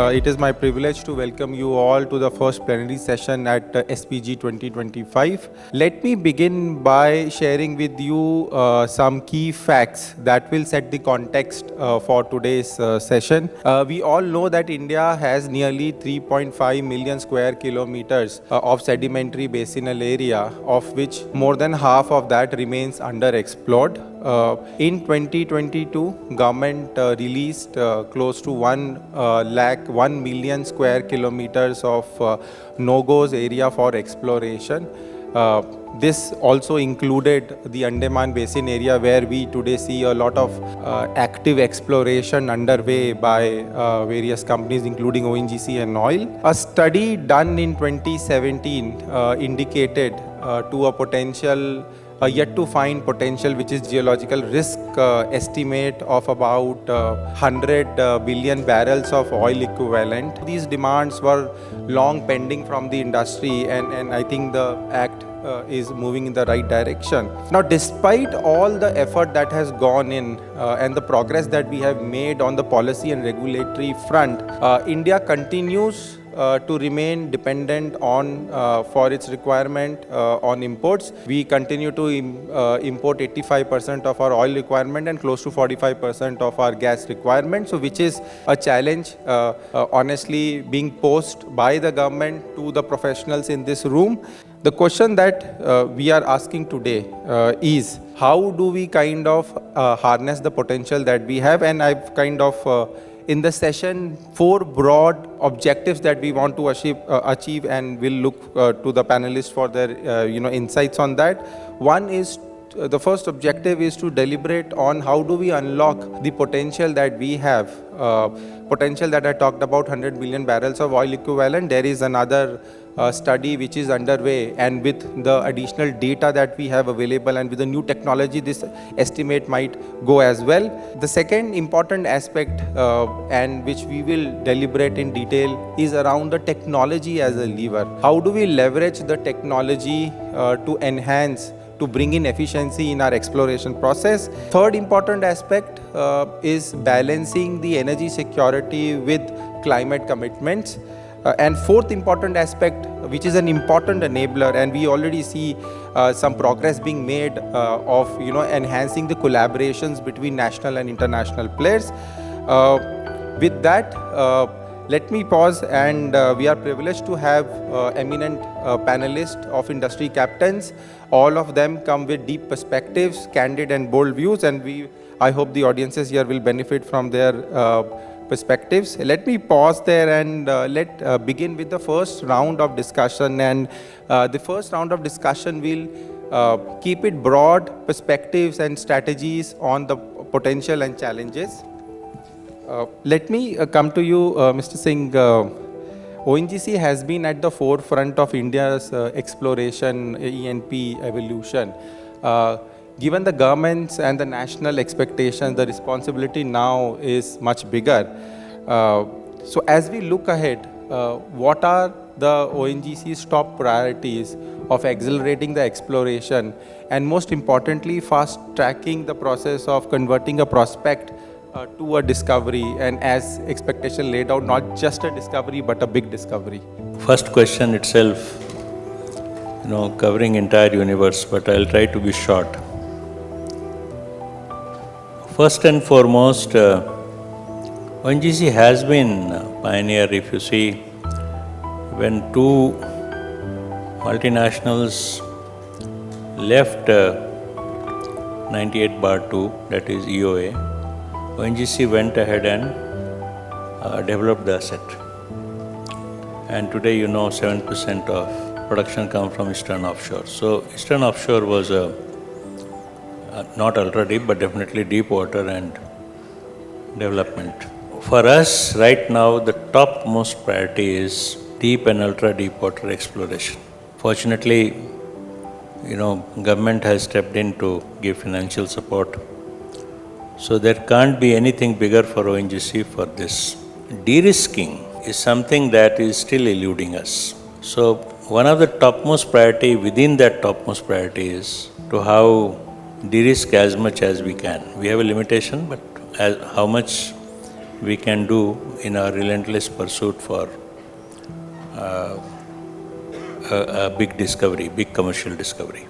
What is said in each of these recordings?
It is my privilege to welcome you all to the first plenary session at SPG 2025. Let me begin by sharing with you some key facts that will set the context for today's session. We all know that India has nearly 3.5 million square kilometers of sedimentary basinal area, of which more than half of that remains underexplored. In 2022, government released close to 1 million square kilometers of no-goes area for exploration. This also included the Andaman Basin area, where we today see a lot of active exploration underway by various companies, including ONGC and oil. A study done in 2017 indicated to a potential yet to find potential, which is geological risk estimate of about 100 billion barrels of oil equivalent. These demands were long pending from the industry, and I think the act is moving in the right direction. Now, despite all the effort that has gone in and the progress that we have made on the policy and regulatory front, India continues to remain dependent on for its requirement on imports. We continue to import 85% of our oil requirement and close to 45% of our gas requirement, so which is a challenge honestly being posed by the government to the professionals in this room. The question that we are asking today is, how do we kind of harness the potential that we have? And I've kind of in the session, 4 broad objectives that we want to achieve, and we'll look to the panelists for their insights on that. One is, the first objective is to deliberate on how do we unlock the potential that we have. Potential that I talked about, 100 billion barrels of oil equivalent. There is another study which is underway, and with the additional data that we have available and with the new technology, this estimate might go as well. The second important aspect and which we will deliberate in detail is around the technology as a lever. How do we leverage the technology to enhance, to bring in efficiency in our exploration process? Third important aspect is balancing the energy security with climate commitments. And fourth important aspect, which is an important enabler, and we already see some progress being made of enhancing the collaborations between national and international players. With that, let me pause, and we are privileged to have eminent panelists of industry captains. All of them come with deep perspectives, candid and bold views, and I hope the audiences here will benefit from their perspectives. Let me pause there and let begin with the first round of discussion. And the first round of discussion will keep it broad perspectives and strategies on the potential and challenges. Let me come to you, Mr. Singh. ONGC has been at the forefront of India's exploration E&P evolution. Given the government's and the national expectations, the responsibility now is much bigger. So as we look ahead, what are the ONGC's top priorities of accelerating the exploration, and most importantly, fast-tracking the process of converting a prospect to a discovery, and as expectation laid out, not just a discovery but a big discovery? First question itself, covering entire universe, but I'll try to be short. First and foremost, ONGC has been a pioneer. If you see, when 2 multinationals left 98/2, that is EOA, ONGC went ahead and developed the asset. And today, 7% of production comes from Eastern Offshore. So Eastern Offshore was not ultra deep, but definitely deep water and development. For us, right now, the topmost priority is deep and ultra deep water exploration. Fortunately, government has stepped in to give financial support. So there can't be anything bigger for ONGC for this. De-risking is something that is still eluding us. So one of the topmost priority within that topmost priority is to how de-risk as much as we can. We have a limitation, but how much we can do in our relentless pursuit for a big discovery, big commercial discovery.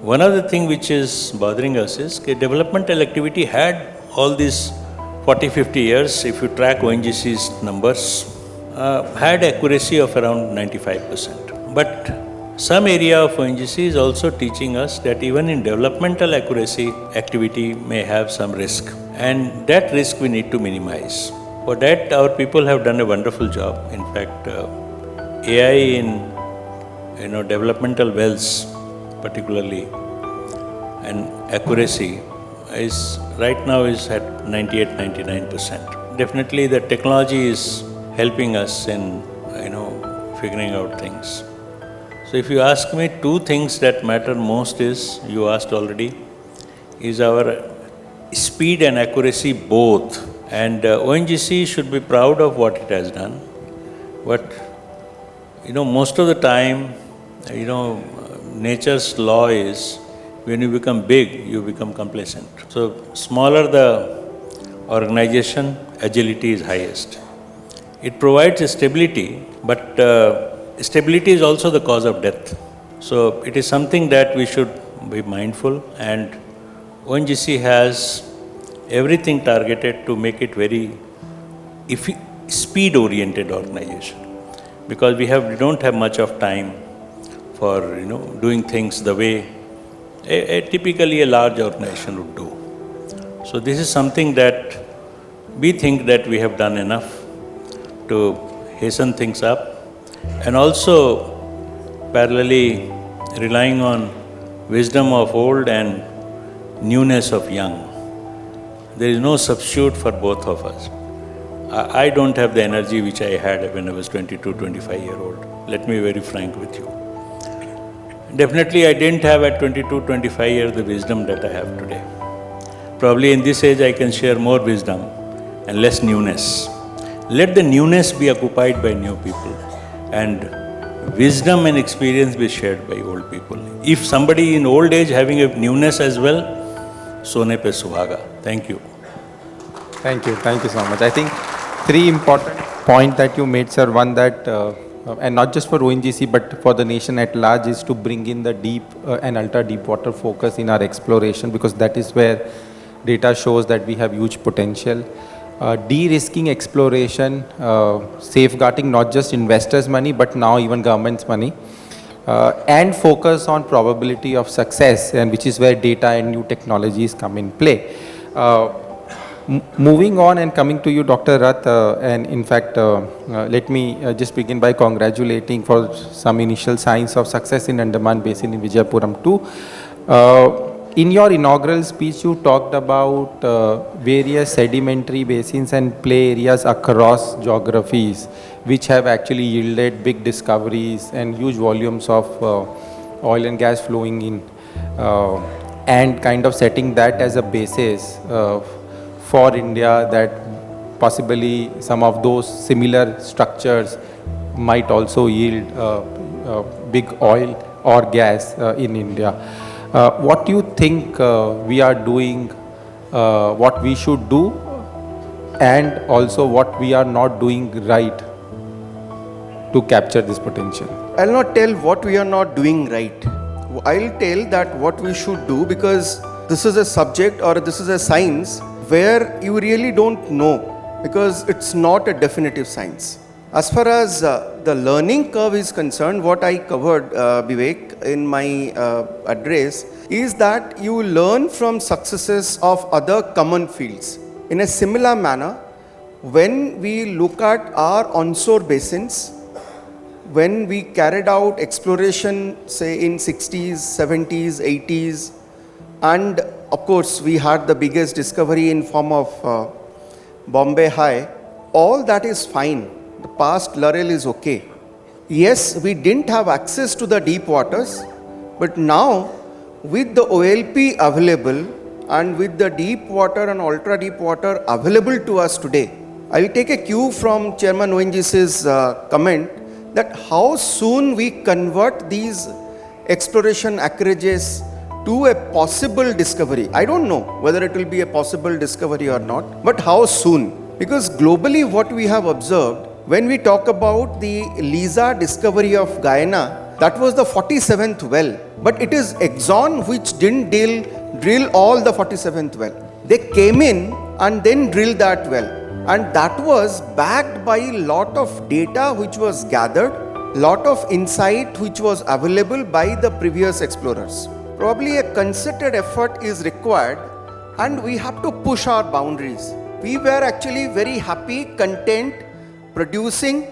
One other thing which is bothering us is that developmental activity had all these 40, 50 years, if you track ONGC's numbers, had accuracy of around 95%. But some area of ONGC is also teaching us that even in developmental accuracy, activity may have some risk. And that risk we need to minimize. For that, our people have done a wonderful job. In fact, AI in developmental wells, particularly, and accuracy is right now is at 98-99%. Definitely, the technology is helping us in figuring out things. So, if you ask me, two things that matter most is, you asked already, is our speed and accuracy both. And ONGC should be proud of what it has done. But most of the time, nature's law is when you become big, you become complacent. So, smaller the organization, agility is highest. It provides a stability, but stability is also the cause of death. So, it is something that we should be mindful, and ONGC has everything targeted to make it very speed-oriented organization, because we don't have much of time for doing things the way typically a large organization would do. So this is something that we think that we have done enough to hasten things up, and also parallelly relying on wisdom of old and newness of young. There is no substitute for both of us. I don't have the energy which I had when I was 22, 25-year-old. Let me be very frank with you. Definitely I didn't have at 22, 25 years the wisdom that I have today. Probably in this age I can share more wisdom and less newness. Let the newness be occupied by new people, and wisdom and experience be shared by old people. If somebody in old age having a newness as well, sone pe suhaga. Thank you. Thank you so much. I think three important points that you made, sir. One that, and not just for ONGC, but for the nation at large, is to bring in the deep and ultra deep water focus in our exploration, because that is where data shows that we have huge potential. De-risking exploration, safeguarding not just investors' money, but now even government's money, and focus on probability of success, and which is where data and new technologies come in play. Moving on and coming to you, Dr. Rath, and in fact, let me just begin by congratulating for some initial signs of success in Andaman Basin in Vijayapuram too. In your inaugural speech, you talked about various sedimentary basins and play areas across geographies, which have actually yielded big discoveries and huge volumes of oil and gas flowing in, and kind of setting that as a basis for India, that possibly some of those similar structures might also yield big oil or gas in India. What do you think we are doing, what we should do, and also what we are not doing right to capture this potential? I'll not tell what we are not doing right. I'll tell that what we should do, because this is a subject or this is a science where you really don't know, because it's not a definitive science. As far as the learning curve is concerned, what I covered, Vivek, in my address, is that you learn from successes of other common fields. In a similar manner, when we look at our onshore basins, when we carried out exploration, say in 60s, 70s, 80s, and of course we had the biggest discovery in form of Bombay High, all that is fine. The past laurel is okay. Yes, we didn't have access to the deep waters, but now with the OLP available and with the deep water and ultra deep water available to us today, I will take a cue from Chairman ONGC's comment that how soon we convert these exploration acreages to a possible discovery. I don't know whether it will be a possible discovery or not, but how soon. Because globally what we have observed, when we talk about the Liza discovery of Guyana, that was the 47th well. But it is Exxon which didn't drill all the 47th well. They came in and then drilled that well. And that was backed by a lot of data which was gathered, lot of insight which was available by the previous explorers. Probably a concerted effort is required and we have to push our boundaries. We were actually very happy, content, producing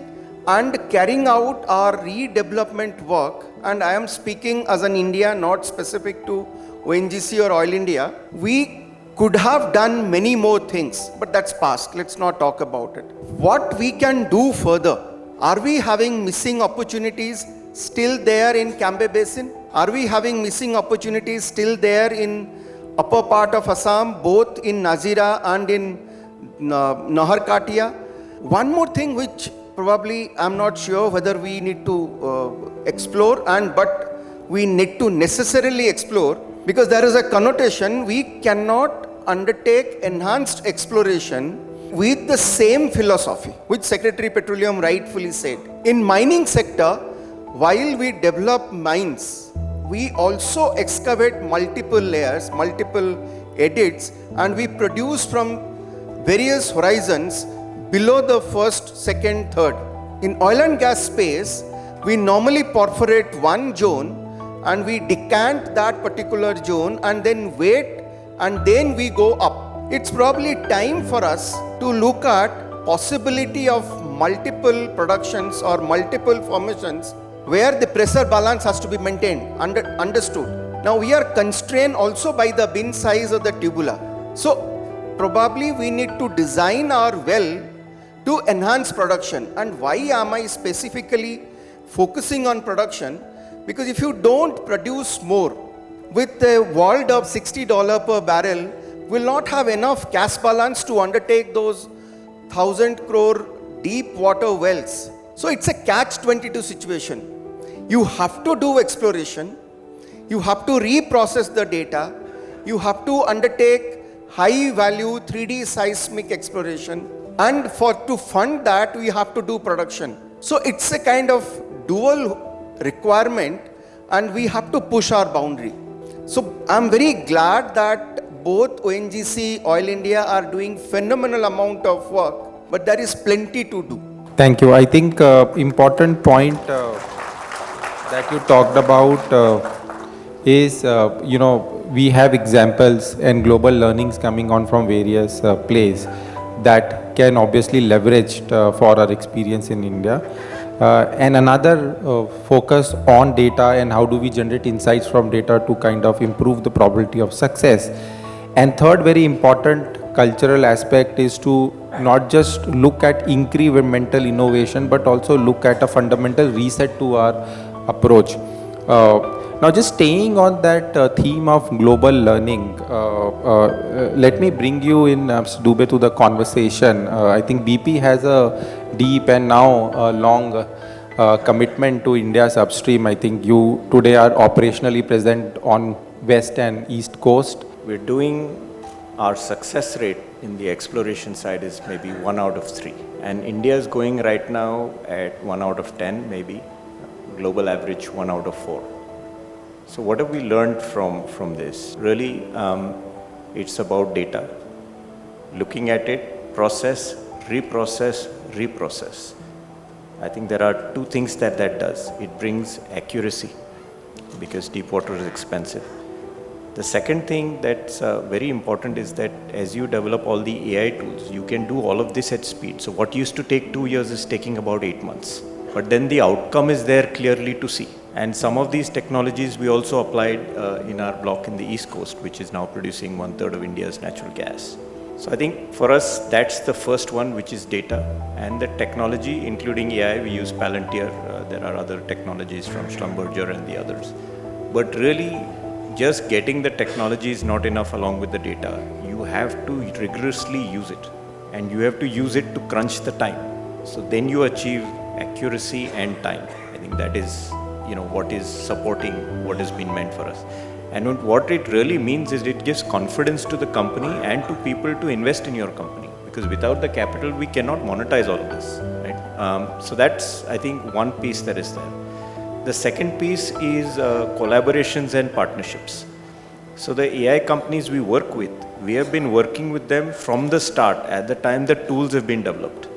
and carrying out our redevelopment work. And I am speaking as an India, not specific to ONGC or Oil India. We could have done many more things, but that's past. Let's not talk about it. What we can do further? Are we having missing opportunities still there in Cambe Basin? Are we having missing opportunities still there in upper part of Assam, both in Nazira and in Naharkatia? One more thing which probably I'm not sure whether we need to explore, but we need to necessarily explore, because there is a connotation. We cannot undertake enhanced exploration with the same philosophy, which Secretary Petroleum rightfully said. In mining sector, while we develop mines, we also excavate multiple layers, multiple edits, and we produce from various horizons below the first, second, third. In oil and gas space, we normally perforate one zone and we decant that particular zone and then wait and then we go up. It's probably time for us to look at possibility of multiple productions or multiple formations where the pressure balance has to be maintained, understood. Now we are constrained also by the bin size of the tubular. So probably we need to design our well to enhance production. And why am I specifically focusing on production? Because if you don't produce more with a world of $60 per barrel, will not have enough cash balance to undertake those 1,000 crore deep water wells. So it's a catch-22 situation. You have to do exploration, you have to reprocess the data, you have to undertake high-value 3D seismic exploration, and to fund that, we have to do production. So it's a kind of dual requirement, and we have to push our boundary. So I'm very glad that both ONGC, Oil India are doing phenomenal amount of work, but there is plenty to do. Thank you. I think important point that you talked about is, we have examples and global learnings coming on from various places that can obviously leverage for our experience in India. And another focus on data and how do we generate insights from data to kind of improve the probability of success. And third, very important cultural aspect is to not just look at incremental innovation, but also look at a fundamental reset to our approach. Now, just staying on that theme of global learning, let me bring you in, Dube, to the conversation. I think BP has a deep and now a long commitment to India's upstream. I think you today are operationally present on West and East Coast. We're doing our success rate in the exploration side is maybe 1 out of 3. And India is going right now at 1 out of 10, maybe. Global average 1 out of 4. So what have we learned from this? Really, it's about data. Looking at it, process, reprocess, reprocess. I think there are two things that does. It brings accuracy because deep water is expensive. The second thing that's very important is that as you develop all the AI tools, you can do all of this at speed. So what used to take 2 years is taking about 8 months. But then the outcome is there clearly to see. And some of these technologies we also applied in our block in the East Coast, which is now producing 1/3 of India's natural gas. So I think for us, that's the first one, which is data. And the technology, including AI, we use Palantir. There are other technologies from Schlumberger and the others. But really, just getting the technology is not enough along with the data. You have to rigorously use it. And you have to use it to crunch the time. So then you achieve accuracy and time. I think that is, what is supporting what has been meant for us. And what it really means is it gives confidence to the company and to people to invest in your company. because without the capital, we cannot monetize all of this, right? So that's, I think, one piece that is there. The second piece is collaborations and partnerships. So the AI companies we work with, we have been working with them from the start, at the time the tools have been developed.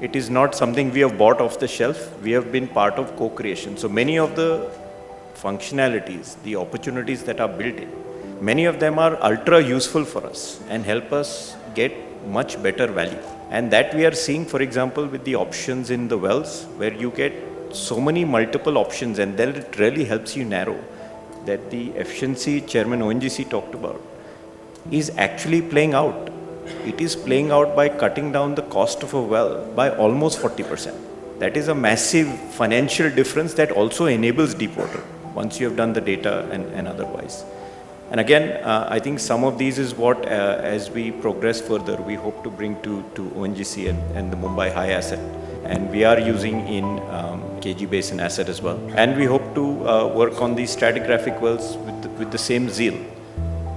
It is not something we have bought off the shelf. We have been part of co-creation. So many of the functionalities, the opportunities that are built in, many of them are ultra useful for us and help us get much better value. And that we are seeing, for example, with the options in the wells, where you get so many multiple options, and then it really helps you narrow that the efficiency Chairman ONGC talked about is actually playing out. It is playing out by cutting down the cost of a well by almost 40%. That is a massive financial difference that also enables deep water once you have done the data and otherwise. And again, I think some of these is what, as we progress further, we hope to bring to ONGC and the Mumbai High asset. And we are using in KG Basin asset as well. And we hope to work on these stratigraphic wells with the same zeal.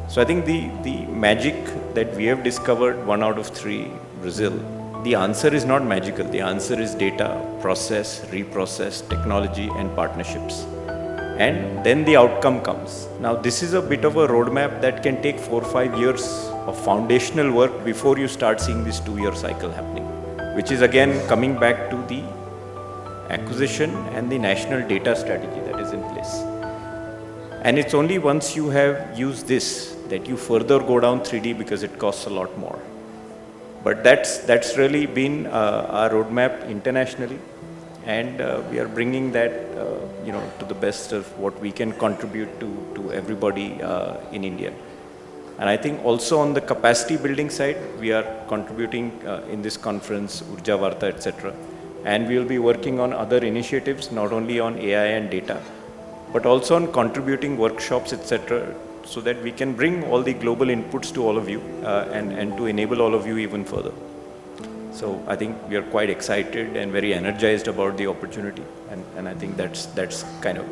So I think the magic that we have discovered, 1 out of 3, Brazil, the answer is not magical. The answer is data, process, reprocess, technology, and partnerships. And then the outcome comes. Now, this is a bit of a roadmap that can take 4 or 5 years of foundational work before you start seeing this 2-year cycle happening, which is again coming back to the acquisition and the national data strategy that is in place. And it's only once you have used this that you further go down 3D, because it costs a lot more. But that's really been our roadmap internationally, and we are bringing that to the best of what we can contribute to everybody in India. And I think also on the capacity building side, we are contributing in this conference, Urja Varta, etc. And we will be working on other initiatives, not only on AI and data, but also on contributing workshops, etc., so that we can bring all the global inputs to all of you and to enable all of you even further. So I think we are quite excited and very energized about the opportunity, and I think that's kind of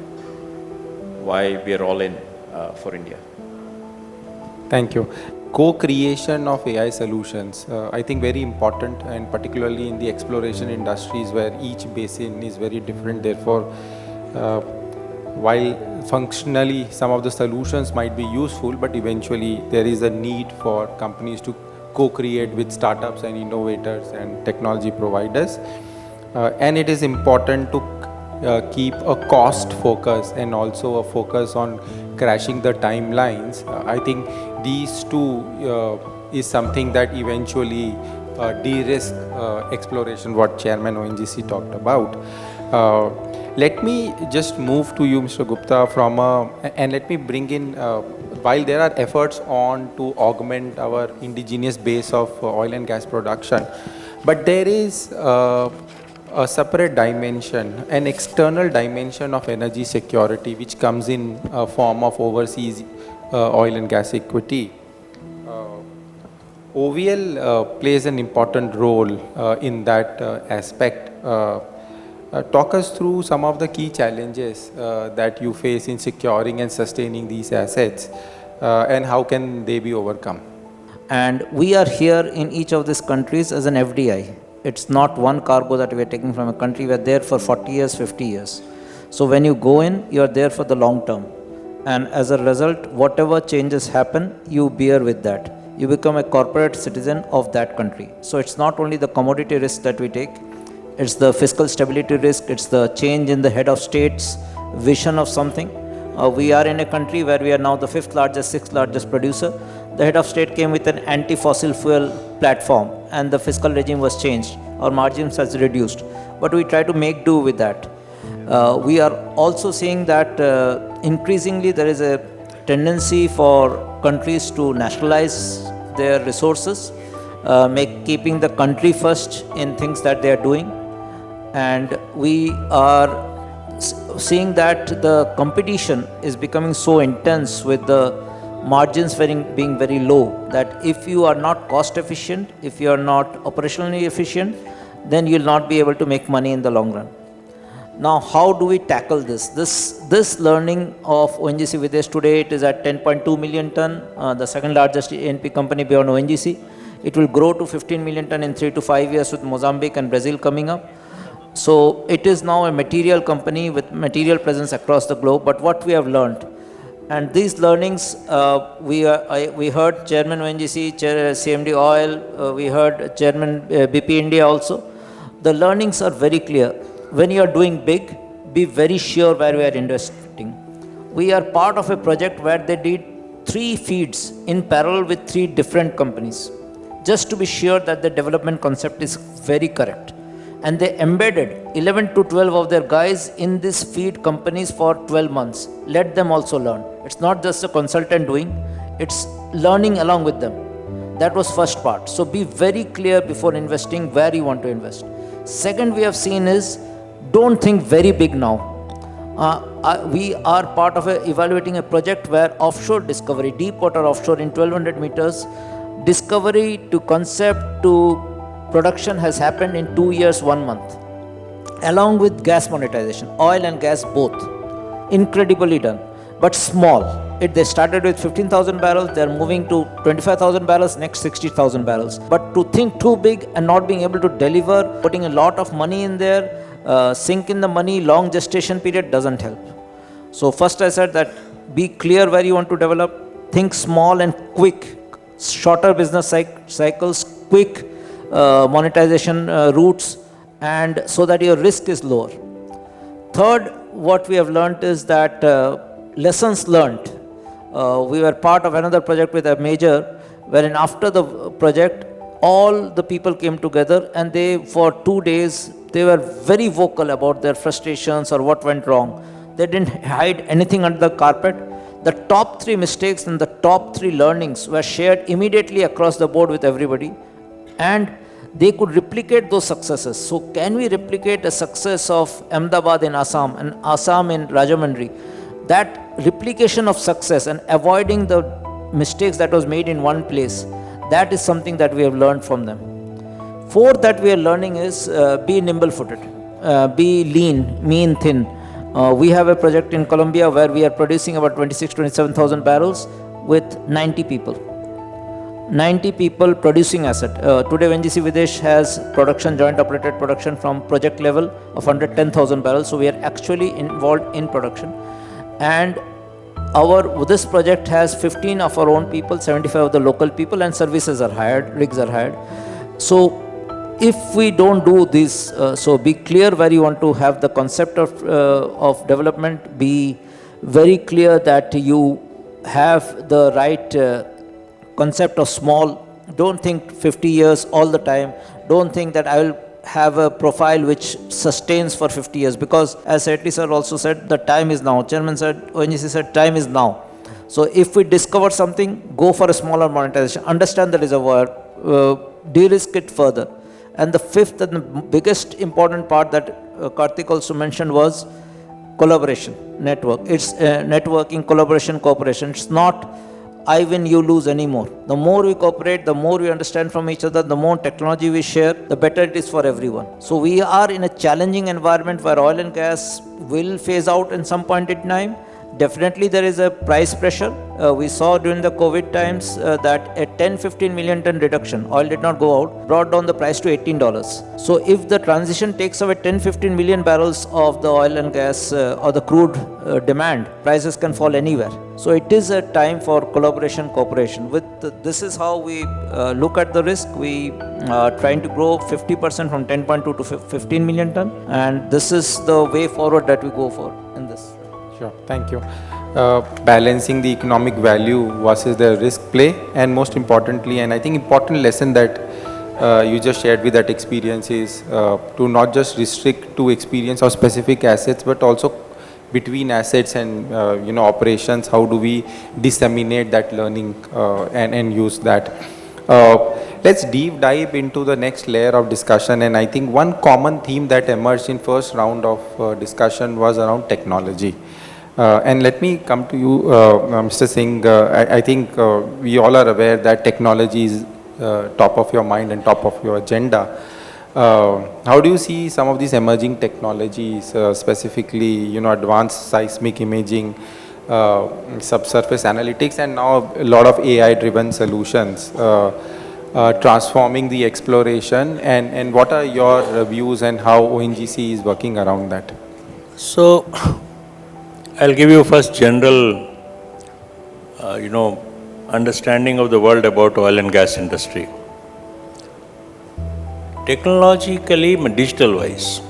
why we are all in for India. Thank you. Co-creation of AI solutions, I think very important, and particularly in the exploration industries where each basin is very different. Therefore, while functionally some of the solutions might be useful, but eventually there is a need for companies to co-create with startups and innovators and technology providers. And it is important to keep a cost focus and also a focus on crashing the timelines. I think these two is something that eventually de-risk exploration, what Chairman ONGC talked about. Let me just move to you, Mr. Gupta, and let me bring in, while there are efforts on to augment our indigenous base of oil and gas production, but there is a separate dimension, an external dimension of energy security, which comes in a form of overseas oil and gas equity. OVL plays an important role in that aspect. Talk us through some of the key challenges that you face in securing and sustaining these assets, and how can they be overcome? And we are here in each of these countries as an FDI. It's not one cargo that we are taking from a country. We are there for 40 years, 50 years. So when you go in, you are there for the long term. And as a result, whatever changes happen, you bear with that. You become a corporate citizen of that country. So it's not only the commodity risk that we take, it's the fiscal stability risk, it's the change in the head of state's vision of something. We are in a country where we are now the 5th largest, 6th largest producer. The head of state came with an anti-fossil fuel platform, and the fiscal regime was changed. Our margins has reduced, but we try to make do with that. We are also seeing that increasingly there is a tendency for countries to nationalize their resources, keeping the country first in things that they are doing. And we are seeing that the competition is becoming so intense with the margins being very low, that if you are not cost efficient, if you are not operationally efficient, then you will not be able to make money in the long run. Now, how do we tackle this? This learning of ONGC with us today, it is at 10.2 million ton, the second largest E&P company beyond ONGC. It will grow to 15 million ton in 3 to 5 years with Mozambique and Brazil coming up. So it is now a material company with material presence across the globe. But what we have learned, and these learnings, we heard Chairman ONGC, CMD Oil, we heard Chairman BP India also. The learnings are very clear. When you are doing big, be very sure where we are investing. We are part of a project where they did 3 feeds in parallel with 3 different companies, just to be sure that the development concept is very correct. And they embedded 11 to 12 of their guys in these feed companies for 12 months. Let them also learn. It's not just a consultant doing, it's learning along with them. That was first part. So be very clear before investing where you want to invest. Second we have seen is, don't think very big now. We are part of evaluating a project where offshore discovery, deep water offshore in 1200 meters, discovery to concept to production has happened in 2 years, 1 month. Along with gas monetization, oil and gas both. Incredibly done, but small. They started with 15,000 barrels, they are moving to 25,000 barrels, next 60,000 barrels. But to think too big and not being able to deliver, putting a lot of money in there, sink in the money, long gestation period doesn't help. So first I said that be clear where you want to develop, think small and quick, shorter business cycles, quick monetization routes, and so that your risk is lower. Third, what we have learned is that lessons learned. We were part of another project with a major, wherein after the project, all the people came together and they, for 2 days, they were very vocal about their frustrations or what went wrong. They didn't hide anything under the carpet. The top 3 mistakes and the top 3 learnings were shared immediately across the board with everybody, and they could replicate those successes. So can we replicate the success of Ahmedabad in Assam and Assam in Rajahmundry? That replication of success and avoiding the mistakes that was made in one place, that is something that we have learned from them. Fourth that we are learning is be nimble-footed, be lean, mean, thin. We have a project in Colombia where we are producing about 27,000 barrels with 90 people. 90 people producing asset. Today ONGC Videsh has production, joint operated production from project level of 110,000 barrels. So we are actually involved in production. And this project has 15 of our own people, 75 of the local people, and services are hired, rigs are hired. So if we don't do this, so be clear where you want to have the concept of development, be very clear that you have the right concept of small. Don't think 50 years all the time. Don't think that I will have a profile which sustains for 50 years, because as Setty sir also said, the time is now. Chairman said, ONGC said, time is now. So if we discover something, go for a smaller monetization, understand the reservoir, de-risk it further. And the fifth and the biggest important part that Kartik also mentioned was collaboration, network. It's networking, collaboration, cooperation. It's not I win, you lose anymore. The more we cooperate, the more we understand from each other, the more technology we share, the better it is for everyone. So we are in a challenging environment where oil and gas will phase out in some point in time. Definitely there is a price pressure. We saw during the COVID times that a 10-15 million ton reduction, oil did not go out, brought down the price to $18. So if the transition takes away 10-15 million barrels of the oil and gas or the crude demand, prices can fall anywhere. So it is a time for collaboration, cooperation. This is how we look at the risk. We are trying to grow 50% from 10.2 to 15 million ton, and this is the way forward that we go for in this. Sure, thank you. Balancing the economic value versus the risk play, and most importantly, and I think important lesson that you just shared with that experience is to not just restrict to experience or specific assets, but also between assets and operations. How do we disseminate that learning and use that? Let's deep dive into the next layer of discussion, and I think one common theme that emerged in first round of discussion was around technology. And let me come to you, Mr. Singh. I think we all are aware that technology is top of your mind and top of your agenda. How do you see some of these emerging technologies, specifically, advanced seismic imaging, subsurface analytics, and now a lot of AI-driven solutions? transforming the exploration, and what are your views and how ONGC is working around that? So, I'll give you first general, understanding of the world about oil and gas industry. Technologically, digital-wise,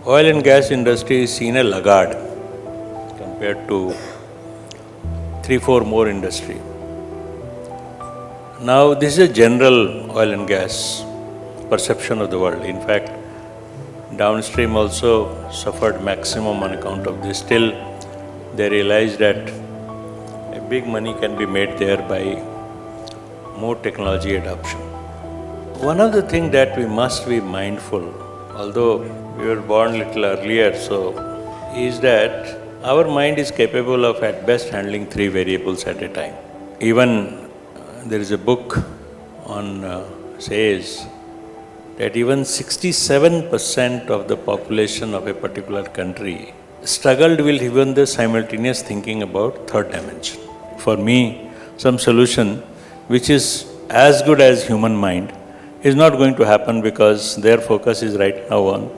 oil and gas industry is seen a laggard compared to 3-4 more industry. Now, this is a general oil and gas perception of the world. In fact, downstream also suffered maximum on account of this. Still, they realized that a big money can be made there by more technology adoption. One of the things that we must be mindful, although we were born little earlier, is that our mind is capable of at best handling 3 variables at a time. Even there is a book on says that even 67% of the population of a particular country struggled with even the simultaneous thinking about third dimension. For me, some solution which is as good as human mind is not going to happen because their focus is right now on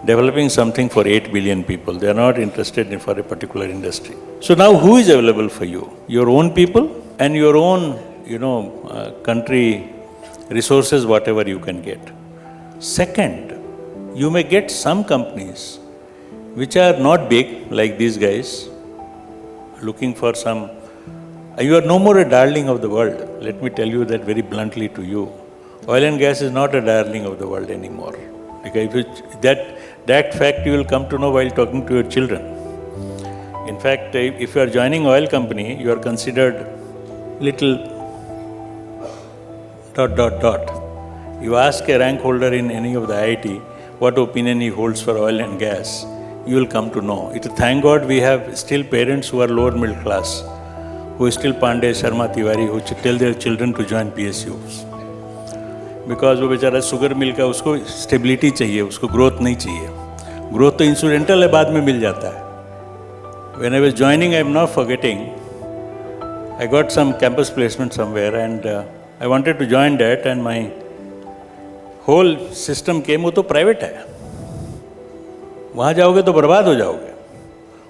developing something for 8 billion people. They are not interested in for a particular industry. So now who is available for you? Your own people and your own, country resources, whatever you can get. Second, you may get some companies which are not big like these guys, looking for some. You are no more a darling of the world. Let me tell you that very bluntly to you. Oil and gas is not a darling of the world anymore. Because that fact you will come to know while talking to your children. In fact, if you are joining oil company, you are considered little ... You ask a rank holder in any of the IIT what opinion he holds for oil and gas, you will come to know. Thank God we have still parents who are lower middle class, who still Pandey, Sharma, Tiwari, who tell their children to join PSUs. Because वो बेचारा sugar mill का उसको stability चाहिए, उसको growth नहीं चाहिए. Growth तो incidental है, बाद में मिल जाता है. When I was joining, I am not forgetting, I got some campus placement somewhere and I wanted to join that and my whole system came, वो तो प्राइवेट है. वहाँ जाओगे तो बर्बाद हो जाओगे.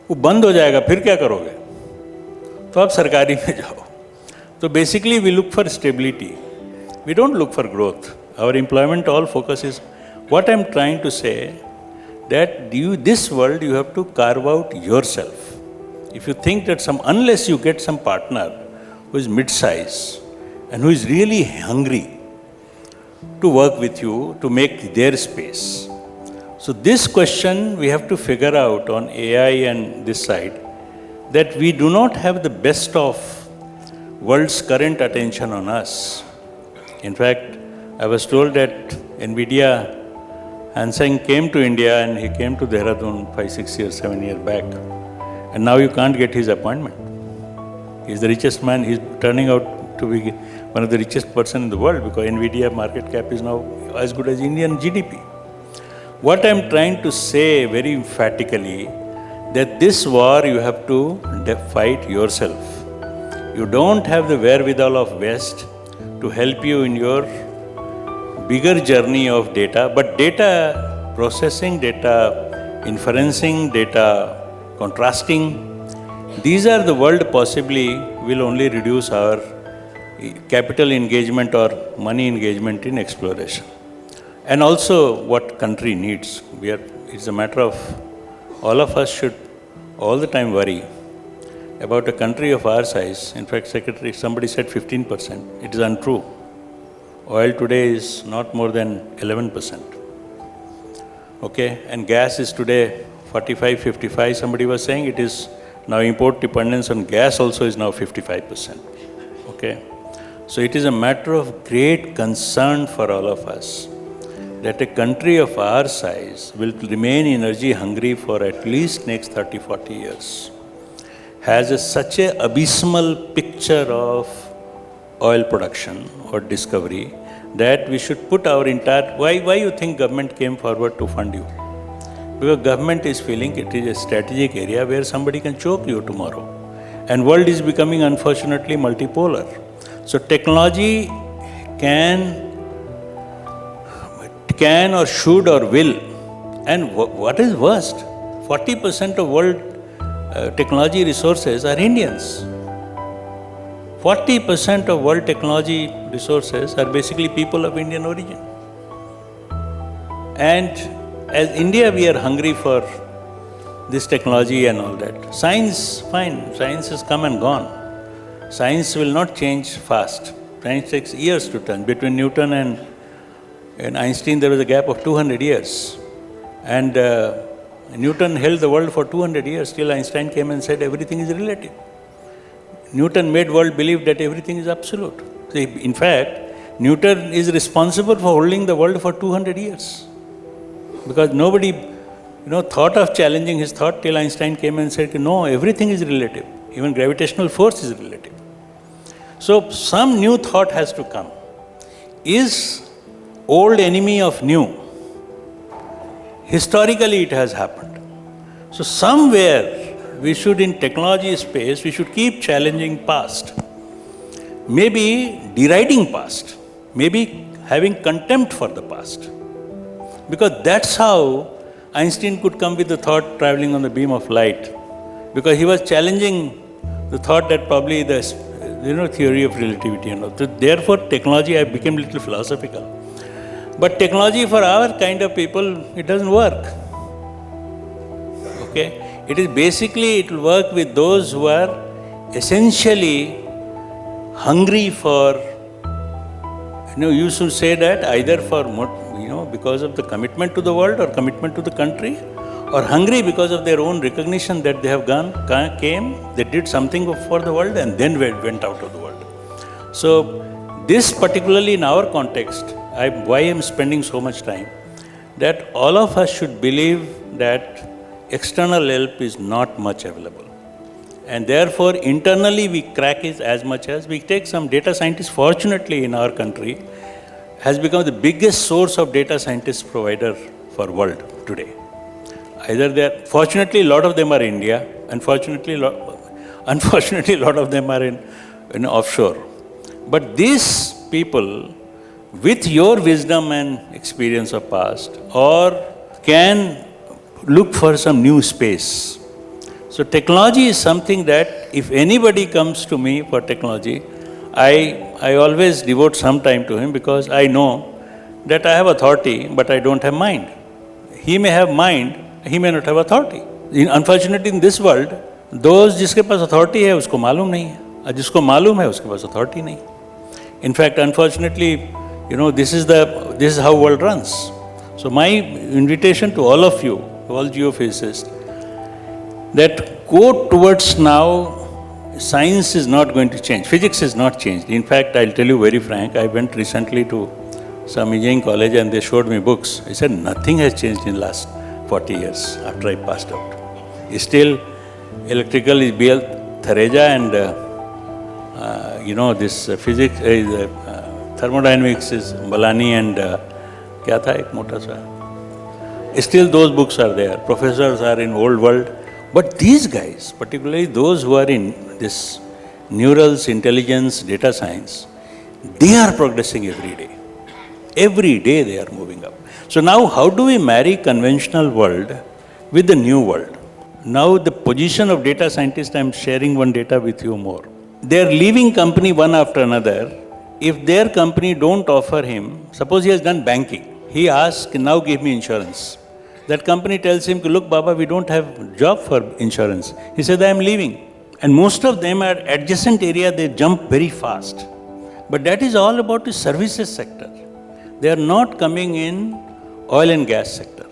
वो बंद हो जाएगा, फिर क्या करोगे? तो आप सरकारी में जाओ. तो basically we look for stability. We don't look for growth. Our employment all focus is, what I'm trying to say, that this world you have to carve out yourself. If you think that unless you get some partner who is mid-size and who is really hungry to work with you, to make their space. So this question we have to figure out on AI and this side, that we do not have the best of world's current attention on us. In fact, I was told that NVIDIA, Singh came to India and he came to Dehradun 5, 6 years, 7 years back. And now you can't get his appointment. He's the richest man. He's turning out to be one of the richest person in the world because NVIDIA market cap is now as good as Indian GDP. What I'm trying to say very emphatically, that this war you have to fight yourself. You don't have the wherewithal of West to help you in your bigger journey of data, but data processing, data inferencing, data contrasting, these are the world possibly will only reduce our capital engagement or money engagement in exploration. And also what country needs. It's a matter of all of us should all the time worry about a country of our size. In fact, Secretary, somebody said 15%. It is untrue. Oil today is not more than 11%. Okay, and gas is today 45, 55. Somebody was saying it is now import dependence on gas also is now 55%. Okay, so it is a matter of great concern for all of us that a country of our size will remain energy hungry for at least next 30, 40 years. Has such an abysmal picture of oil production or discovery that we should put our entire... Why you think government came forward to fund you? Because government is feeling it is a strategic area where somebody can choke you tomorrow. And world is becoming unfortunately multipolar. So technology can or should or will. And what is worst, 40% of world technology resources are Indians. 40% of world technology resources are basically people of Indian origin. And as India, we are hungry for this technology and all that. Science, fine, science has come and gone. Science will not change fast. Science takes years to turn. Between Newton and Einstein, there was a gap of 200 years. And Newton held the world for 200 years till Einstein came and said everything is relative. Newton made world believe that everything is absolute. So in fact, Newton is responsible for holding the world for 200 years. Because nobody thought of challenging his thought till Einstein came and said, no, everything is relative. Even gravitational force is relative. So some new thought has to come. Is old enemy of new? Historically, it has happened. So somewhere we should, in technology space, we should keep challenging past. Maybe deriding past. Maybe having contempt for the past. Because that's how Einstein could come with the thought traveling on the beam of light. Because he was challenging the thought that probably the theory of relativity and all. So therefore, technology, I became a little philosophical. But technology for our kind of people, it doesn't work. Okay? It is basically, it will work with those who are essentially hungry for, you should say that either for, because of the commitment to the world or commitment to the country, or hungry because of their own recognition that they have came, they did something for the world and then went out of the world. So this particularly in our context, why I am spending so much time, that all of us should believe that external help is not much available. And therefore, internally we crack it as much as we take some data scientists, fortunately in our country, has become the biggest source of data scientist provider for world today. Fortunately, a lot of them are India, unfortunately, a lot of them are in offshore. But these people, with your wisdom and experience of past, or can look for some new space. So technology is something that if anybody comes to me for technology, I always devote some time to him because I know that I have authority, but I don't have mind. He may have mind, he may not have authority. Unfortunately, in this world, those जिसके पास authority है उसको मालूम नहीं है, और जिसको मालूम है उसके पास authority नहीं. In fact, unfortunately, this is how world runs. So my invitation to all of you, all geophysicists, that go towards now, science is not going to change. Physics is not changed. In fact, I'll tell you very frank, I went recently to some engineering college and they showed me books. I said, nothing has changed in the last 40 years after I passed out. Still, electrical is BL Thareja and, this physics, thermodynamics is Balani and, kya tha ek mota sa? Still those books are there. Professors are in old world. But these guys, particularly those who are in this neurals, intelligence, data science, they are progressing every day. Every day they are moving up. So now how do we marry conventional world with the new world? Now the position of data scientist, I'm sharing one data with you more. They're leaving company one after another. If their company don't offer him, suppose he has done banking, he asks, now give me insurance. That company tells him, look, Baba, we don't have job for insurance. He said, I am leaving. And most of them are adjacent area, they jump very fast. But that is all about the services sector. They are not coming in oil and gas sector.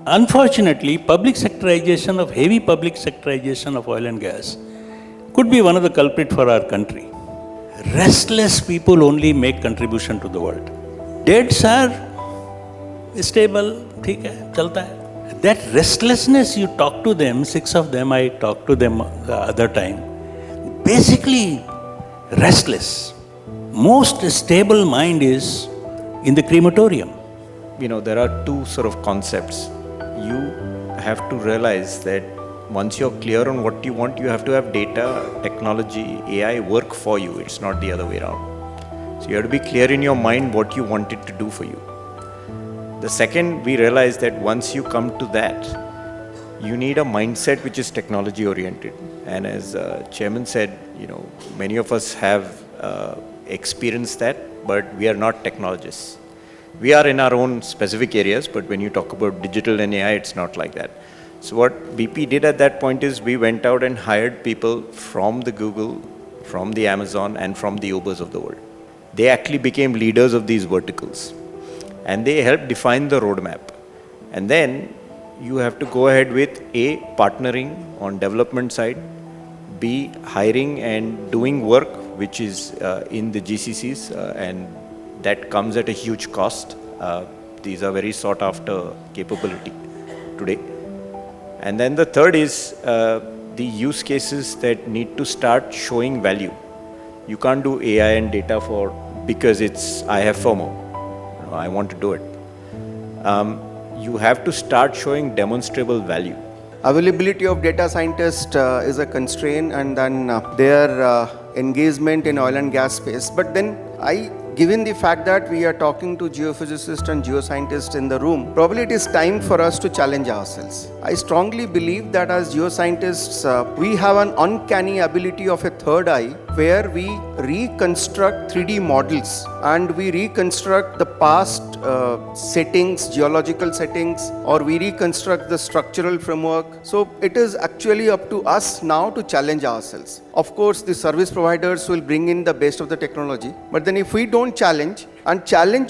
Unfortunately, public sectorization of heavy public sectorization of oil and gas could be one of the culprit for our country. Restless people only make contribution to the world. Deads are stable, ठीक है, चलता है. That restlessness, you talk to them, 6 of them, I talked to them the other time. Basically, restless. Most stable mind is in the crematorium. There are two sort of concepts. You have to realize that once you're clear on what you want, you have to have data, technology, AI work for you. It's not the other way around. So you have to be clear in your mind what you want it to do for you. The second, we realized that once you come to that, you need a mindset which is technology oriented. And as Chairman said, many of us have experienced that, but we are not technologists. We are in our own specific areas, but when you talk about digital and AI, it's not like that. So what BP did at that point is we went out and hired people from the Google, from the Amazon, and from the Ubers of the world. They actually became leaders of these verticals. And they helped define the roadmap. And then you have to go ahead with A, partnering on development side, B, hiring and doing work which is in the GCCs, and that comes at a huge cost. These are very sought after capability today. And then the third is the use cases that need to start showing value. You can't do AI and data because I have FOMO. I want to do it. You have to start showing demonstrable value. Availability of data scientists is a constraint, and then their engagement in oil and gas space. But then given the fact that we are talking to geophysicists and geoscientists in the room, probably it is time for us to challenge ourselves. I strongly believe that as geoscientists, we have an uncanny ability of a third eye where we reconstruct 3D models and we reconstruct the past settings, geological settings, or we reconstruct the structural framework. So it is actually up to us now to challenge ourselves. Of course, the service providers will bring in the best of the technology, but then if we don't challenge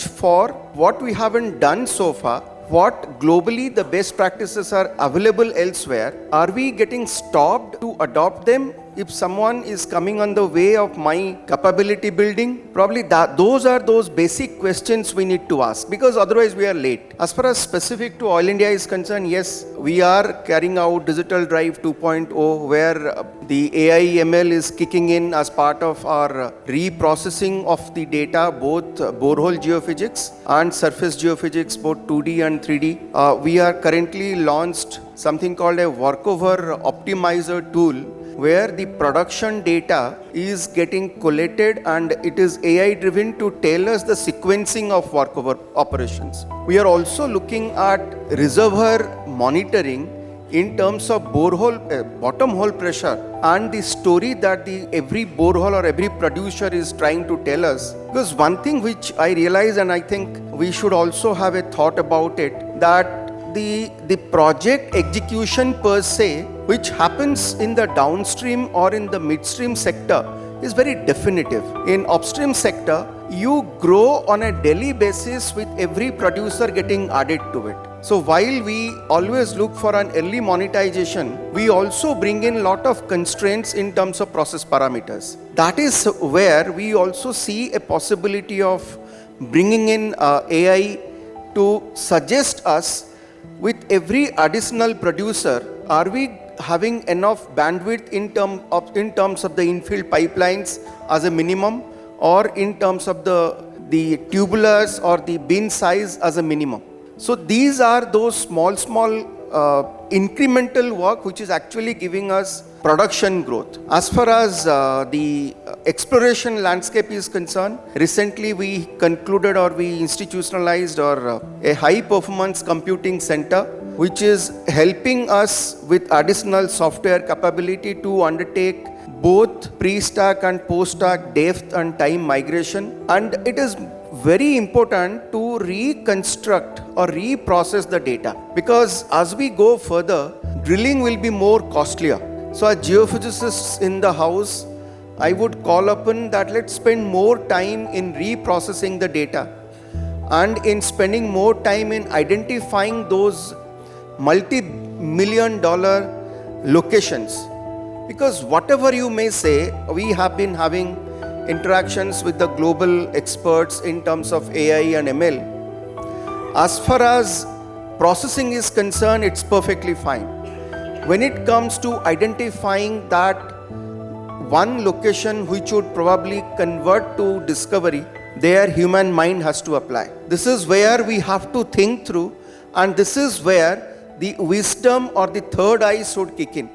for what we haven't done so far, what globally the best practices are available elsewhere, are we getting stopped to adopt them? If someone is coming on the way of my capability building, probably those are those basic questions we need to ask, because otherwise we are late. As far as specific to Oil India is concerned, yes, we are carrying out Digital Drive 2.0 where the AI ML is kicking in as part of our reprocessing of the data, both borehole geophysics and surface geophysics, both 2D and 3D. We are currently launched something called a workover optimizer tool, where the production data is getting collated and it is AI driven to tell us the sequencing of workover operations. We are also looking at reservoir monitoring in terms of borehole, bottom hole pressure, and the story that every borehole or every producer is trying to tell us. Because one thing which I realize, and I think we should also have a thought about it, that the project execution per se, which happens in the downstream or in the midstream sector, is very definitive. In upstream sector, you grow on a daily basis with every producer getting added to it. So while we always look for an early monetization, we also bring in a lot of constraints in terms of process parameters. That is where we also see a possibility of bringing in AI to suggest us with every additional producer, are we having enough bandwidth in terms of the infill pipelines as a minimum, or in terms of the tubulars or the bin size as a minimum. So these are those small incremental work which is actually giving us production growth. As far as the exploration landscape is concerned, recently we concluded or we institutionalized a high performance computing center, which is helping us with additional software capability to undertake both pre-stack and post-stack depth and time migration. And it is very important to reconstruct or reprocess the data, because as we go further, drilling will be more costlier. So as geophysicists in the house, I would call upon that let's spend more time in reprocessing the data and in spending more time in identifying those multi-million-dollar locations. Because whatever you may say, we have been having interactions with the global experts in terms of AI and ML. As far as processing is concerned, it's perfectly fine. When it comes to identifying that one location which would probably convert to discovery, there human mind has to apply. This is where we have to think through, and this is where the wisdom or the third eye should kick in.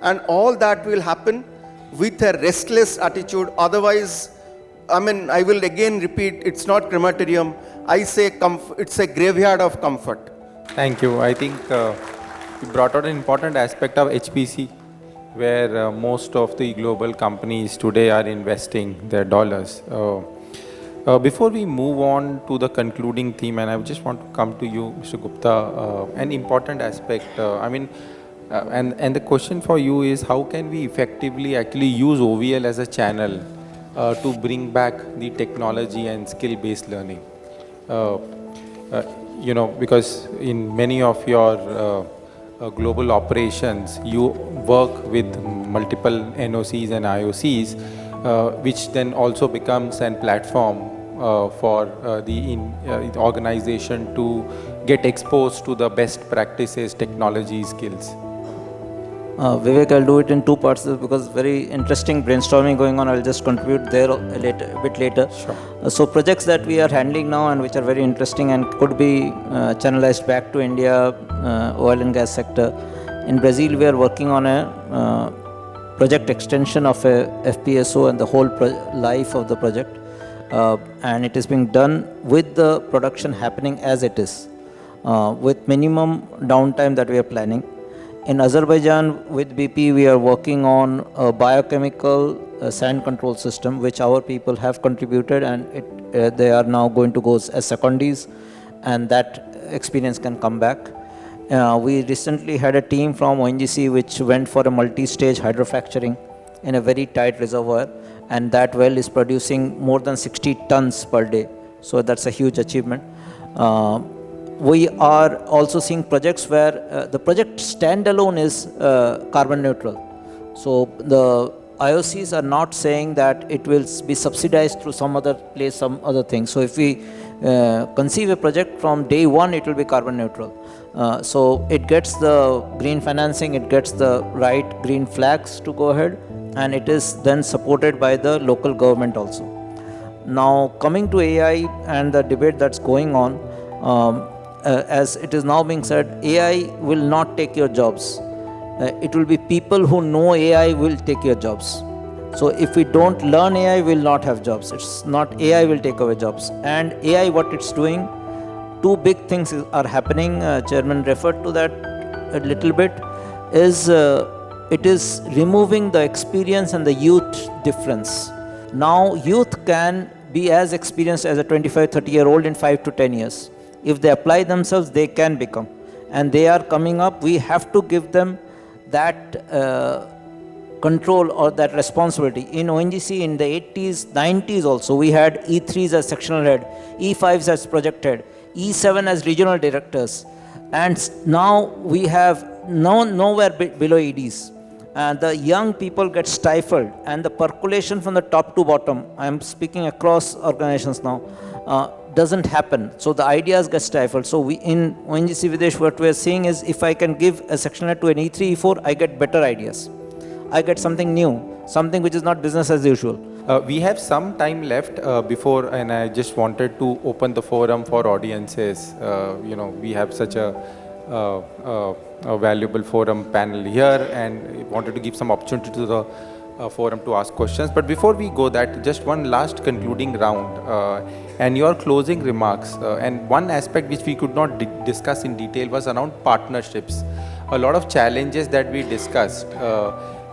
And all that will happen with a restless attitude. Otherwise, I mean, I will again repeat, it's not crematorium. I say it's a graveyard of comfort. Thank you. I think you brought out an important aspect of HPC, where most of the global companies today are investing their dollars. Before we move on to the concluding theme, and I just want to come to you, Mr. Gupta, an important aspect, and the question for you is, how can we effectively actually use OVL as a channel to bring back the technology and skill-based learning? Because in many of your global operations, you work with multiple NOCs and IOCs, which then also becomes a platform for the organization to get exposed to the best practices, technology, skills. Vivek, I'll do it in two parts because very interesting brainstorming going on. I'll just contribute there a bit later. Sure. So projects that we are handling now and which are very interesting and could be channelized back to India, oil and gas sector. In Brazil, we are working on a project extension of a FPSO and the whole life of the project. And it is being done with the production happening as it is, with minimum downtime that we are planning. In Azerbaijan, with BP, we are working on a biochemical sand control system, which our people have contributed, and they are now going to go as secondees, and that experience can come back. We recently had a team from ONGC which went for a multi-stage hydrofracturing in a very tight reservoir, and that well is producing more than 60 tons per day. So that's a huge achievement. We are also seeing projects where the project standalone is carbon neutral. So the IOCs are not saying that it will be subsidized through some other place, some other thing. So if we conceive a project from day one, it will be carbon neutral. So it gets the green financing, it gets the right green flags to go ahead, and it is then supported by the local government also. Now coming to AI and the debate that's going on, as it is now being said, AI will not take your jobs. It will be people who know AI will take your jobs. So if we don't learn AI, we will not have jobs. It's not AI will take away jobs. And AI, what it's doing, two big things are happening. Chairman referred to that a little bit, is it is removing the experience and the youth difference. Now youth can be as experienced as a 25, 30-year-old in 5 to 10 years. If they apply themselves, they can become. And they are coming up. We have to give them that control or that responsibility. In ONGC, in the 80s, 90s also, we had E3s as sectional head, E5s as project head, E7 as regional directors. And now we have nowhere below EDs. And the young people get stifled. And the percolation from the top to bottom, I am speaking across organizations now, doesn't happen. So the ideas get stifled. So we in ONGC Videsh, what we are seeing is, if I can give a section head to an E3, E4, I get better ideas. I get something new, something which is not business as usual. We have some time left before, and I just wanted to open the forum for audiences. We have such a valuable forum panel here, and wanted to give some opportunity to the forum to ask questions. But before we go that, just one last concluding round and your closing remarks. And one aspect which we could not discuss in detail was around partnerships. A lot of challenges that we discussed.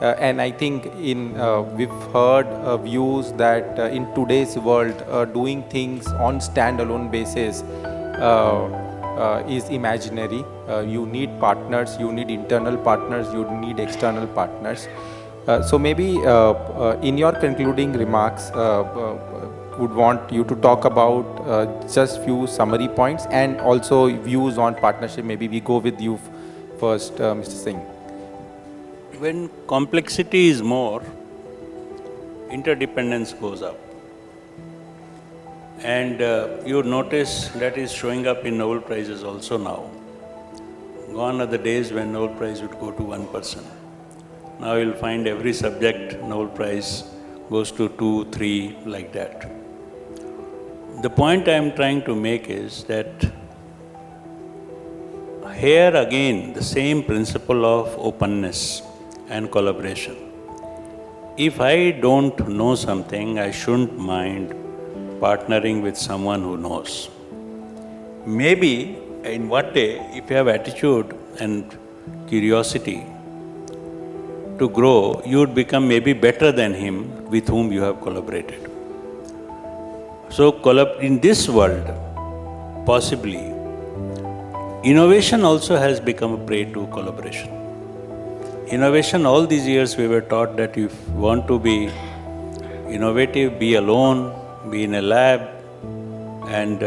And I think we've heard views that in today's world, doing things on standalone basis is imaginary. You need partners, you need internal partners, you need external partners. So maybe in your concluding remarks, would want you to talk about just few summary points and also views on partnership. Maybe we go with you first, Mr. Singh. When complexity is more, interdependence goes up. And you notice that is showing up in Nobel Prizes also now. Gone are the days when Nobel Prize would go to one person. Now you'll find every subject Nobel Prize goes to 2, 3, like that. The point I'm trying to make is that here again, the same principle of openness and collaboration. if I don't know something, I shouldn't mind partnering with someone who knows. Maybe in one day, if you have attitude and curiosity to grow, you would become maybe better than him with whom you have collaborated. So in this world, possibly, innovation also has become a prey to collaboration. Innovation, all these years we were taught that if you want to be innovative, be alone, be in a lab, and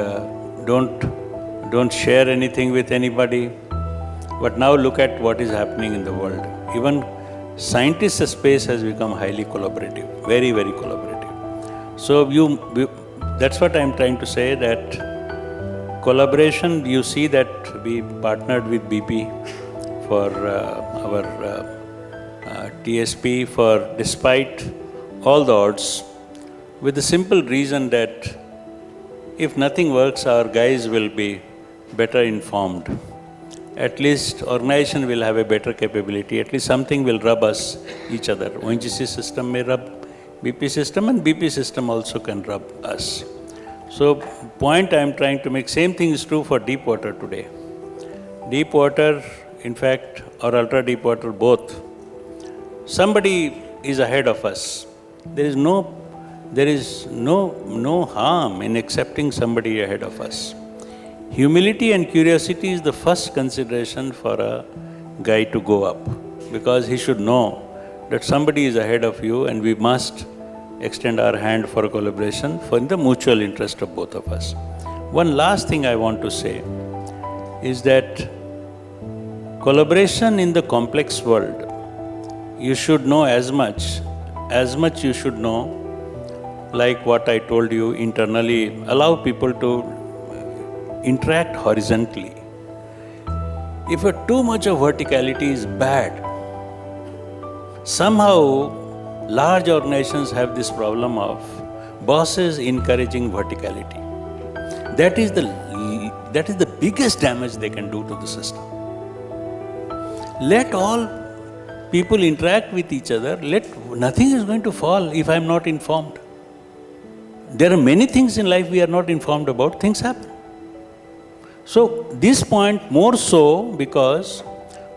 don't share anything with anybody. But now look at what is happening in the world. Even scientists' space has become highly collaborative, very, very collaborative. So that's what I'm trying to say, that collaboration, you see that we partnered with BP for our TSP despite all the odds, with the simple reason that if nothing works, our guys will be better informed. At least organization will have a better capability, at least something will rub us, each other. ONGC system may rub BP system, and BP system also can rub us. So point I am trying to make, same thing is true for deep water today. Deep water, in fact, or ultra deep water, both. Somebody is ahead of us. There is no harm in accepting somebody ahead of us. Humility and curiosity is the first consideration for a guy to go up, because he should know that somebody is ahead of you and we must extend our hand for a collaboration for the mutual interest of both of us. One last thing I want to say is that collaboration in the complex world, you should know as much you should know, like what I told you internally, allow people to interact horizontally. If too much of verticality is bad, somehow large organizations have this problem of bosses encouraging verticality. That is the biggest damage they can do to the system. Let all people interact with each other. Nothing is going to fall if I am not informed. There are many things in life we are not informed about, things happen. So this point more so because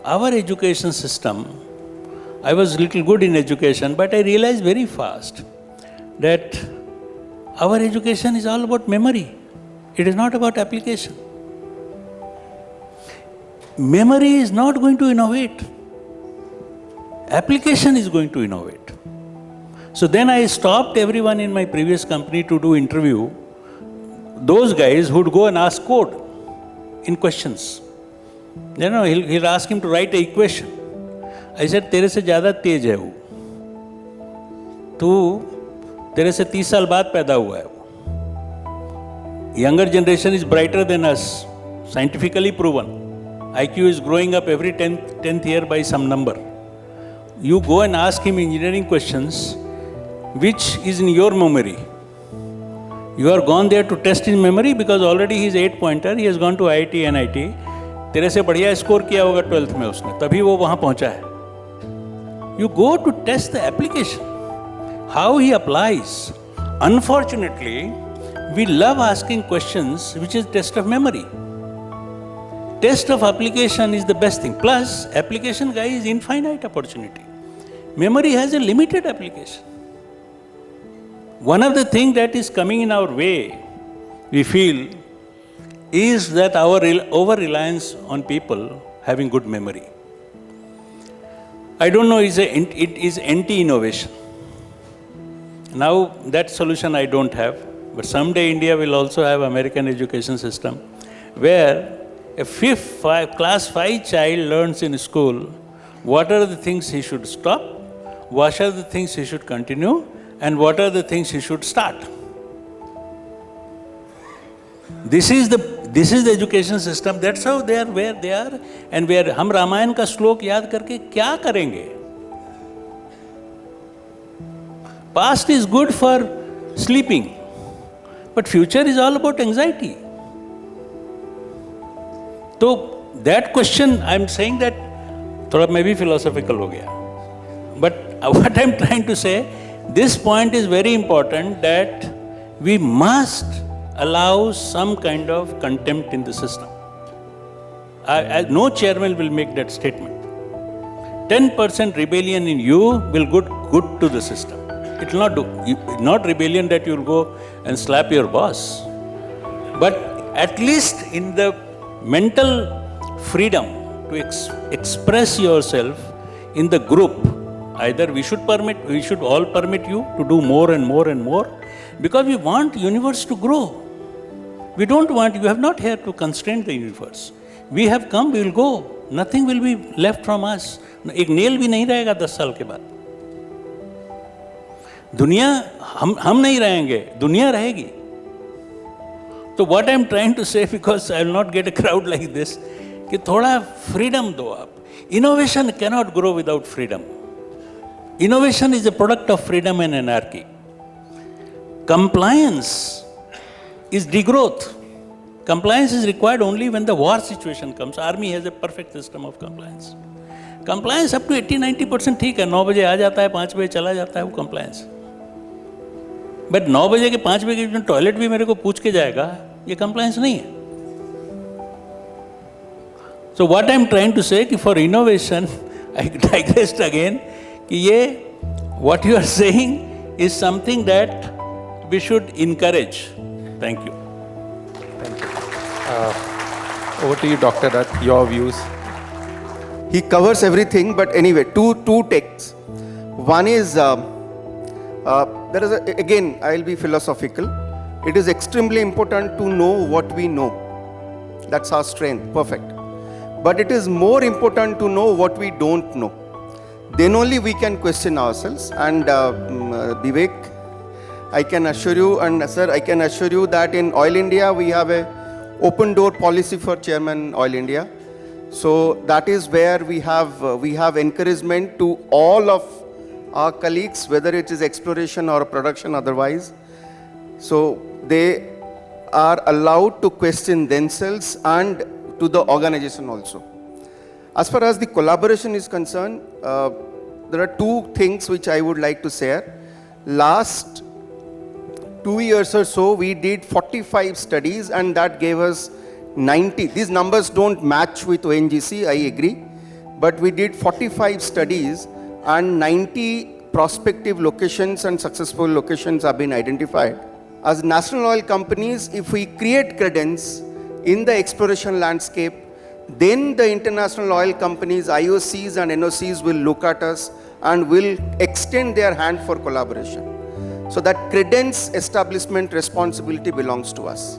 our education system, I was little good in education, but I realized very fast that our education is all about memory. It is not about application. Memory is not going to innovate. Application is going to innovate. So then I stopped everyone in my previous company to do interview, those guys who would go and ask code in questions. He'll ask him to write an equation. I said, तेरे से ज़्यादा तेज है वो, तेरे से 30 साल बाद पैदा हुआ है वो. Younger generation is brighter than us, scientifically proven. IQ is growing up every 10th year by some number. You go and ask him engineering questions, which is in your memory. You are gone there to test his memory because already he is 8-pointer, he has gone to IIT, NIT. तेरे से बढ़िया score किया होगा 12th में उसने, तभी वो वहाँ पहुँचा है. You go to test the application, how he applies. Unfortunately, we love asking questions which is test of memory. Test of application is the best thing. Plus, application guy is infinite opportunity. Memory has a limited application. One of the things that is coming in our way, we feel, is that our over-reliance on people having good memory. I don't know, it is anti-innovation. Now, that solution I don't have, but someday India will also have American education system, where a class 5 child learns in school what are the things he should stop, what are the things he should continue, and what are the things he should start. This is the education system. That's how they are where they are, and where हम रामायण का श्लोक याद करके क्या करेंगे? Past is good for sleeping, but future is all about anxiety. So that question, I am saying that थोड़ा मैं भी philosophical हो गया, but what I'm trying to say, this point is very important, that we must allow some kind of contempt in the system. No chairman will make that statement. 10% rebellion in you will good to the system. It will not do. Not rebellion that you will go and slap your boss, but at least in the mental freedom to express yourself in the group. Either we should all permit you to do more and more and more, because we want universe to grow. We don't want, you have not here to constrain the universe. We have come, we will go. Nothing will be left from us. एक nail भी नहीं रहेगा 10 साल के बाद. दुनिया हम नहीं रहेंगे, दुनिया रहेगी. तो what I am trying to say, because I will not get a crowd like this, कि थोड़ा freedom दो आप. Innovation cannot grow without freedom. Innovation is a product of freedom and anarchy. Compliance is degrowth. Compliance is required only when the war situation comes. Army has a perfect system of compliance. Compliance up to 80-90% ठीक है. 9 बजे आ जाता है, 5 बजे चला जाता है वो compliance. But 9 बजे के 5 बजे के टॉयलेट भी मेरे को पूछ के जाएगा, ये compliance नहीं है. So what I am trying to say कि for innovation, I digressed again, कि ये what you are saying is something that we should encourage. Thank you. Thank you. Over to you, Dr. Rath, your views. He covers everything, but anyway, two takes. One is, there is again, I will be philosophical. It is extremely important to know what we know. That's our strength, perfect. But it is more important to know what we don't know. Then only we can question ourselves. And Vivek, I can assure you, and sir, I can assure you that in Oil India, we have a open door policy for Chairman Oil India. So that is where we have encouragement to all of our colleagues, whether it is exploration or production otherwise. So they are allowed to question themselves and to the organization also. As far as the collaboration is concerned, there are two things which I would like to share. Last 2 years or so, we did 45 studies, and that gave us 90. These numbers don't match with ONGC, I agree. But we did 45 studies, and 90 prospective locations and successful locations have been identified. As national oil companies, if we create credence in the exploration landscape, then the international oil companies, IOCs and NOCs will look at us and will extend their hand for collaboration. So that credence establishment responsibility belongs to us.